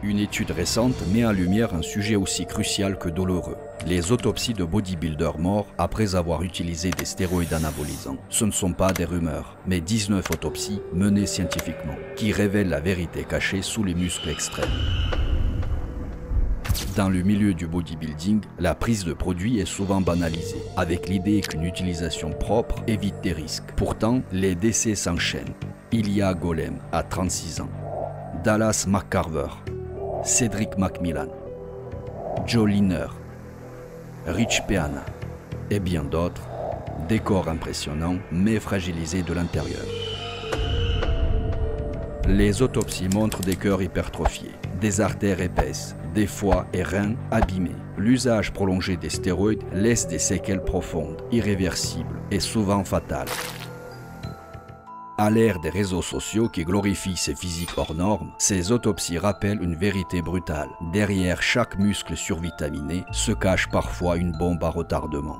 Une étude récente met en lumière un sujet aussi crucial que douloureux. Les autopsies de bodybuilders morts après avoir utilisé des stéroïdes anabolisants. Ce ne sont pas des rumeurs, mais 19 autopsies menées scientifiquement, qui révèlent la vérité cachée sous les muscles extrêmes. Dans le milieu du bodybuilding, la prise de produits est souvent banalisée, avec l'idée qu'une utilisation propre évite des risques. Pourtant, les décès s'enchaînent. Ilya Golem, à 36 ans. Dallas McCarver, Cédric McMillan, Joe Liner, Rich Peana et bien d'autres, des corps impressionnants mais fragilisés de l'intérieur. Les autopsies montrent des cœurs hypertrophiés, des artères épaisses, des foies et reins abîmés. L'usage prolongé des stéroïdes laisse des séquelles profondes, irréversibles et souvent fatales. À l'ère des réseaux sociaux qui glorifient ces physiques hors normes, ces autopsies rappellent une vérité brutale. Derrière chaque muscle survitaminé se cache parfois une bombe à retardement.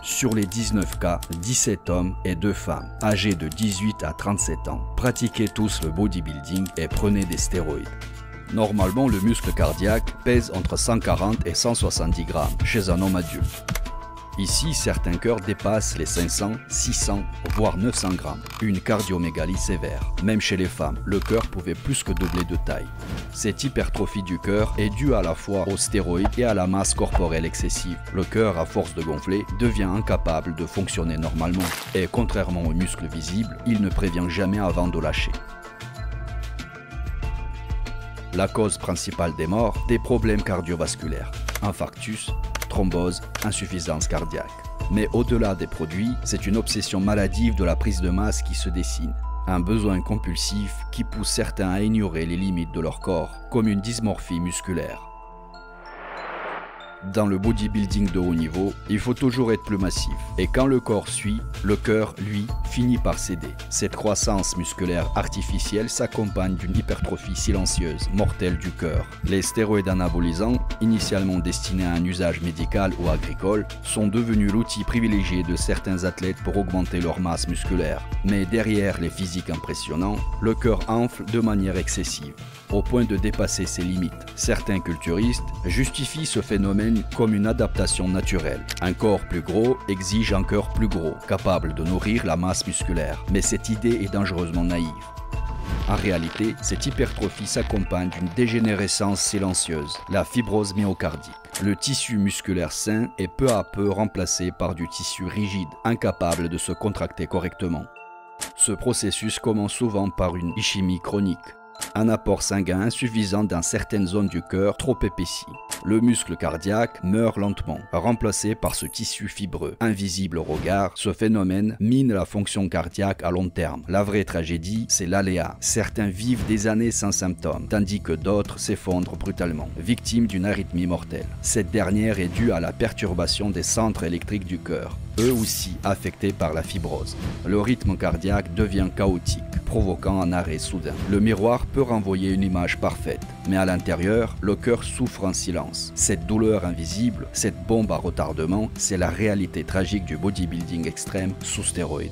Sur les 19 cas, 17 hommes et 2 femmes, âgés de 18 à 37 ans, pratiquaient tous le bodybuilding et prenaient des stéroïdes. Normalement, le muscle cardiaque pèse entre 140 et 170 grammes chez un homme adulte. Ici, certains cœurs dépassent les 500, 600, voire 900 grammes. Une cardiomégalie sévère. Même chez les femmes, le cœur pouvait plus que doubler de taille. Cette hypertrophie du cœur est due à la fois aux stéroïdes et à la masse corporelle excessive. Le cœur, à force de gonfler, devient incapable de fonctionner normalement. Et contrairement aux muscles visibles, il ne prévient jamais avant de lâcher. La cause principale des morts, des problèmes cardiovasculaires. Infarctus, thrombose, insuffisance cardiaque. Mais au-delà des produits, c'est une obsession maladive de la prise de masse qui se dessine. Un besoin compulsif qui pousse certains à ignorer les limites de leur corps, comme une dysmorphie musculaire. Dans le bodybuilding de haut niveau, il faut toujours être plus massif. Et quand le corps suit, le cœur, lui, finit par céder. Cette croissance musculaire artificielle s'accompagne d'une hypertrophie silencieuse, mortelle du cœur. Les stéroïdes anabolisants, initialement destinés à un usage médical ou agricole, sont devenus l'outil privilégié de certains athlètes pour augmenter leur masse musculaire. Mais derrière les physiques impressionnants, le cœur enfle de manière excessive, au point de dépasser ses limites. Certains culturistes justifient ce phénomène comme une adaptation naturelle. Un corps plus gros exige un cœur plus gros, capable de nourrir la masse musculaire. Mais cette idée est dangereusement naïve. En réalité, cette hypertrophie s'accompagne d'une dégénérescence silencieuse, la fibrose myocardique. Le tissu musculaire sain est peu à peu remplacé par du tissu rigide, incapable de se contracter correctement. Ce processus commence souvent par une ischémie chronique, un apport sanguin insuffisant dans certaines zones du cœur trop épaissies. Le muscle cardiaque meurt lentement, remplacé par ce tissu fibreux. Invisible au regard, ce phénomène mine la fonction cardiaque à long terme. La vraie tragédie, c'est l'aléa. Certains vivent des années sans symptômes, tandis que d'autres s'effondrent brutalement, victimes d'une arythmie mortelle. Cette dernière est due à la perturbation des centres électriques du cœur, eux aussi affectés par la fibrose. Le rythme cardiaque devient chaotique, provoquant un arrêt soudain. Le miroir peut renvoyer une image parfaite, mais à l'intérieur, le cœur souffre en silence. Cette douleur invisible, cette bombe à retardement, c'est la réalité tragique du bodybuilding extrême sous stéroïdes.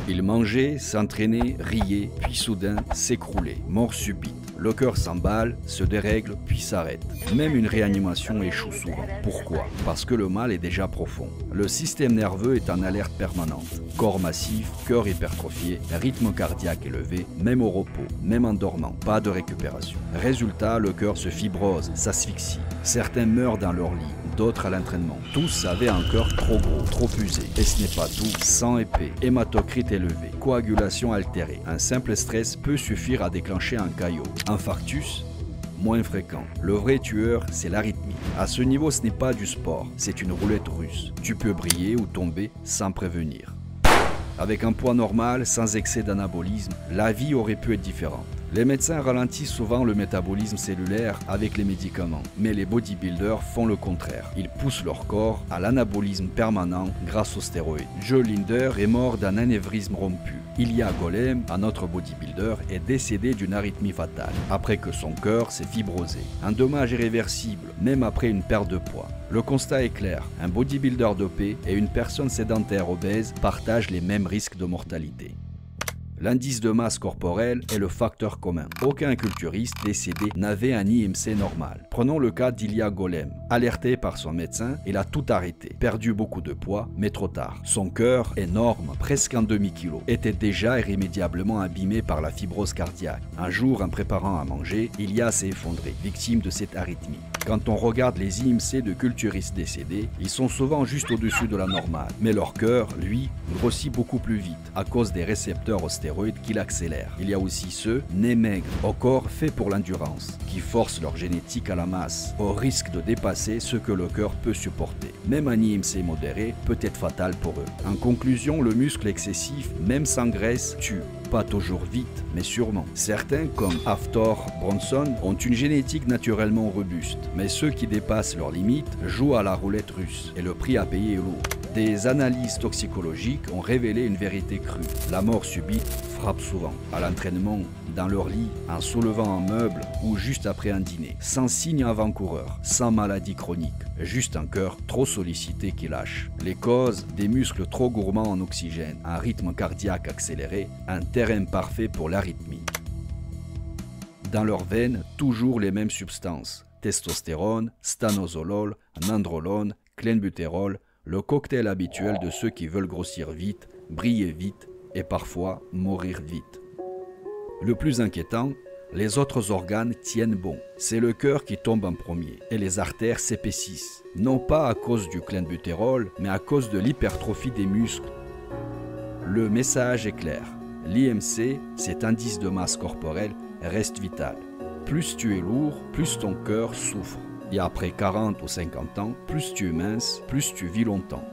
Il mangeait, s'entraînait, riait, puis soudain s'écroulait, mort subite. Le cœur s'emballe, se dérègle, puis s'arrête. Même une réanimation échoue souvent. Pourquoi? Parce que le mal est déjà profond. Le système nerveux est en alerte permanente. Corps massif, cœur hypertrophié, rythme cardiaque élevé, même au repos, même en dormant, pas de récupération. Résultat, le cœur se fibrose, s'asphyxie. Certains meurent dans leur lit, d'autres à l'entraînement. Tous avaient un cœur trop gros, trop usé. Et ce n'est pas tout, sang épais, hématocrite élevé, coagulation altérée. Un simple stress peut suffire à déclencher un caillot. Infarctus, moins fréquent. Le vrai tueur, c'est l'arythmie. À ce niveau, ce n'est pas du sport, c'est une roulette russe. Tu peux briller ou tomber sans prévenir. Avec un poids normal, sans excès d'anabolisme, la vie aurait pu être différente. Les médecins ralentissent souvent le métabolisme cellulaire avec les médicaments, mais les bodybuilders font le contraire. Ils poussent leur corps à l'anabolisme permanent grâce aux stéroïdes. Joe Lindner est mort d'un anévrisme rompu. Ilya Golem, un autre bodybuilder, est décédé d'une arythmie fatale, après que son cœur s'est fibrosé. Un dommage irréversible, même après une perte de poids. Le constat est clair, un bodybuilder dopé et une personne sédentaire obèse partagent les mêmes risques de mortalité. L'indice de masse corporelle est le facteur commun. Aucun culturiste décédé n'avait un IMC normal. Prenons le cas d'Ilya Golem. Alerté par son médecin, il a tout arrêté. Perdu beaucoup de poids, mais trop tard. Son cœur, énorme, presque un demi-kilo, était déjà irrémédiablement abîmé par la fibrose cardiaque. Un jour, en préparant à manger, Ilya s'est effondré, victime de cette arythmie. Quand on regarde les IMC de culturistes décédés, ils sont souvent juste au-dessus de la normale. Mais leur cœur, lui, grossit beaucoup plus vite à cause des récepteurs aux stéroïdes qui l'accélèrent. Il y a aussi ceux, nés maigres, au corps fait pour l'endurance, qui forcent leur génétique à la masse, au risque de dépasser ce que le cœur peut supporter. Même un IMC modéré peut être fatal pour eux. En conclusion, le muscle excessif, même sans graisse, tue. Pas toujours vite, mais sûrement. Certains, comme Hafthor Bronson, ont une génétique naturellement robuste, mais ceux qui dépassent leurs limites jouent à la roulette russe, et le prix à payer est lourd. Des analyses toxicologiques ont révélé une vérité crue. La mort subite frappe souvent, à l'entraînement, dans leur lit, en soulevant un meuble ou juste après un dîner. Sans signe avant-coureur, sans maladie chronique, juste un cœur trop sollicité qui lâche. Les causes, des muscles trop gourmands en oxygène, un rythme cardiaque accéléré, un terrain parfait pour l'arythmie. Dans leurs veines, toujours les mêmes substances. Testostérone, stanozolol, nandrolone, clenbuterol, le cocktail habituel de ceux qui veulent grossir vite, briller vite et parfois mourir vite. Le plus inquiétant, les autres organes tiennent bon. C'est le cœur qui tombe en premier et les artères s'épaississent, non pas à cause du clenbuterol, mais à cause de l'hypertrophie des muscles. Le message est clair. L'IMC, cet indice de masse corporelle, reste vital. Plus tu es lourd, plus ton cœur souffre. Et après 40 ou 50 ans, plus tu es mince, plus tu vis longtemps.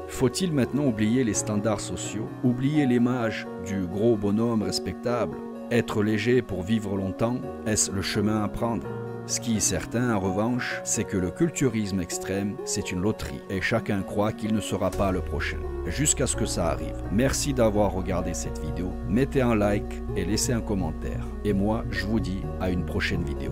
Faut-il maintenant oublier les standards sociaux, oublier l'image du gros bonhomme respectable? Être léger pour vivre longtemps, est-ce le chemin à prendre? Ce qui est certain, en revanche, c'est que le culturisme extrême, c'est une loterie, et chacun croit qu'il ne sera pas le prochain, jusqu'à ce que ça arrive. Merci d'avoir regardé cette vidéo, mettez un like et laissez un commentaire. Et moi, je vous dis à une prochaine vidéo.